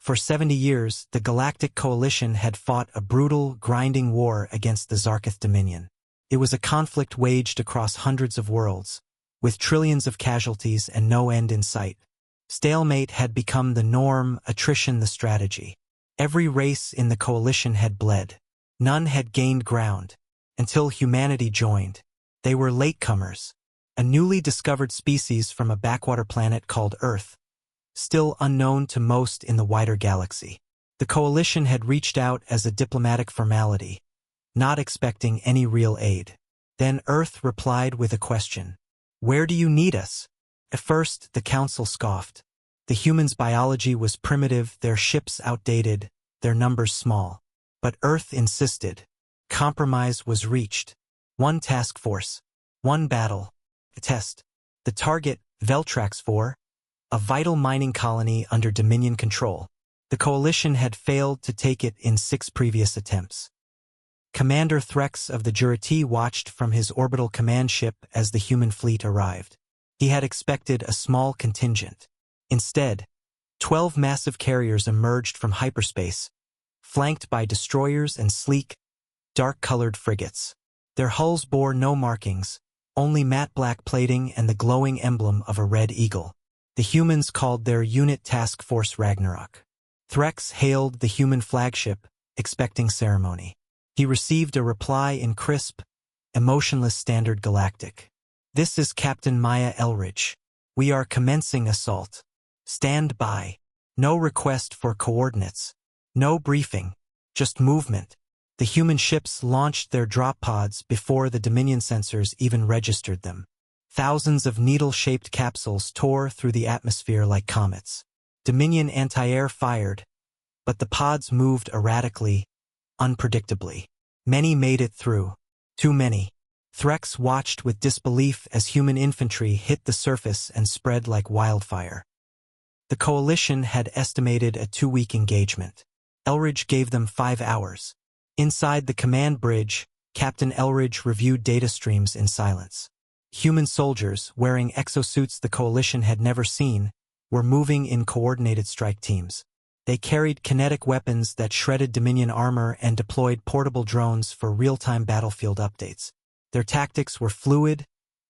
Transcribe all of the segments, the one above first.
For 70 years, the Galactic Coalition had fought a brutal, grinding war against the Zarkith Dominion. It was a conflict waged across hundreds of worlds, with trillions of casualties and no end in sight. Stalemate had become the norm, attrition the strategy. Every race in the coalition had bled. None had gained ground, until humanity joined. They were latecomers, a newly discovered species from a backwater planet called Earth, still unknown to most in the wider galaxy. The coalition had reached out as a diplomatic formality, not expecting any real aid. Then Earth replied with a question. Where do you need us? At first, the Council scoffed. The humans' biology was primitive, their ships outdated, their numbers small. But Earth insisted. Compromise was reached. One task force. One battle. A test. The target, Veltrax IV, a vital mining colony under Dominion control. The coalition had failed to take it in 6 previous attempts. Commander Threx of the Jurati watched from his orbital command ship as the human fleet arrived. He had expected a small contingent. Instead, 12 massive carriers emerged from hyperspace, flanked by destroyers and sleek, dark-colored frigates. Their hulls bore no markings, only matte black plating and the glowing emblem of a red eagle. The humans called their unit Task Force Ragnarok. Threx hailed the human flagship, expecting ceremony. He received a reply in crisp, emotionless Standard Galactic. This is Captain Maya Elridge. We are commencing assault. Stand by. No request for coordinates. No briefing. Just movement. The human ships launched their drop pods before the Dominion sensors even registered them. Thousands of needle-shaped capsules tore through the atmosphere like comets. Dominion anti-air fired, but the pods moved erratically, unpredictably. Many made it through. Too many. Threx watched with disbelief as human infantry hit the surface and spread like wildfire. The coalition had estimated a 2-week engagement. Elridge gave them 5 hours. Inside the command bridge, Captain Elridge reviewed data streams in silence. Human soldiers, wearing exosuits the coalition had never seen, were moving in coordinated strike teams. They carried kinetic weapons that shredded Dominion armor and deployed portable drones for real-time battlefield updates. Their tactics were fluid,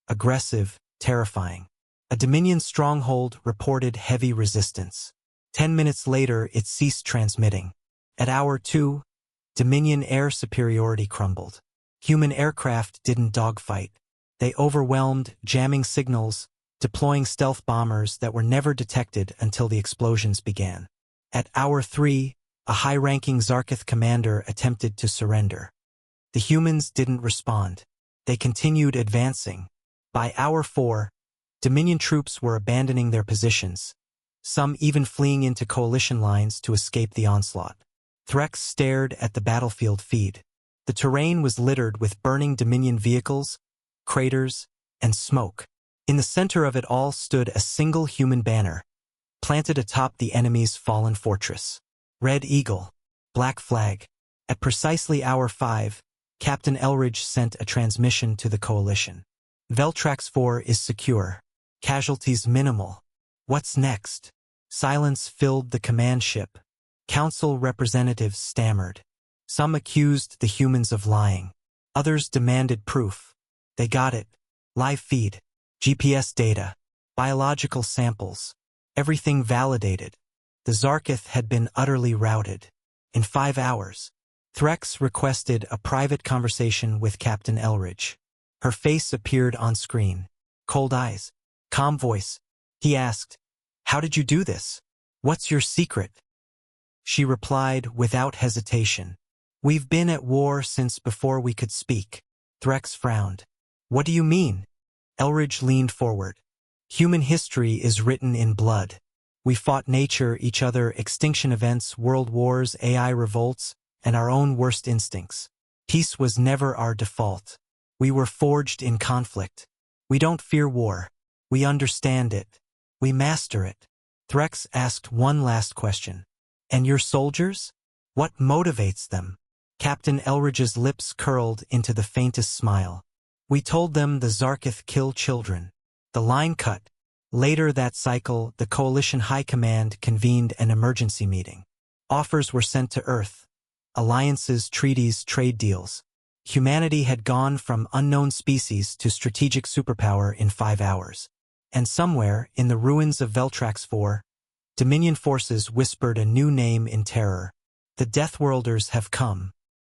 aggressive, terrifying. A Dominion stronghold reported heavy resistance. 10 minutes later, it ceased transmitting. At hour 2, Dominion air superiority crumbled. Human aircraft didn't dogfight. They overwhelmed, jamming signals, deploying stealth bombers that were never detected until the explosions began. At hour 3, a high-ranking Zarkith commander attempted to surrender. The humans didn't respond. They continued advancing. By hour 4, Dominion troops were abandoning their positions, some even fleeing into coalition lines to escape the onslaught. Threx stared at the battlefield feed. The terrain was littered with burning Dominion vehicles, craters, and smoke. In the center of it all stood a single human banner, planted atop the enemy's fallen fortress. Red Eagle, Black Flag. At precisely hour 5, Captain Elridge sent a transmission to the coalition. Veltrax IV is secure. Casualties minimal. What's next? Silence filled the command ship. Council representatives stammered. Some accused the humans of lying. Others demanded proof. They got it. Live feed. GPS data. Biological samples. Everything validated. The Zarkith had been utterly routed. In 5 hours. Threx requested a private conversation with Captain Elridge. Her face appeared on screen. Cold eyes. Calm voice. He asked, "How did you do this? What's your secret?" She replied without hesitation. "We've been at war since before we could speak." Threx frowned. "What do you mean?" Elridge leaned forward. "Human history is written in blood. We fought nature, each other, extinction events, world wars, AI revolts, and our own worst instincts. Peace was never our default. We were forged in conflict. We don't fear war. We understand it. We master it." Threx asked one last question. "And your soldiers? What motivates them?" Captain Elridge's lips curled into the faintest smile. "We told them the Zarkith kill children." The line cut. Later that cycle, the Coalition High Command convened an emergency meeting. Offers were sent to Earth. Alliances, treaties, trade deals. Humanity had gone from unknown species to strategic superpower in 5 hours. And somewhere, in the ruins of Veltrax IV, Dominion forces whispered a new name in terror. The Deathworlders have come.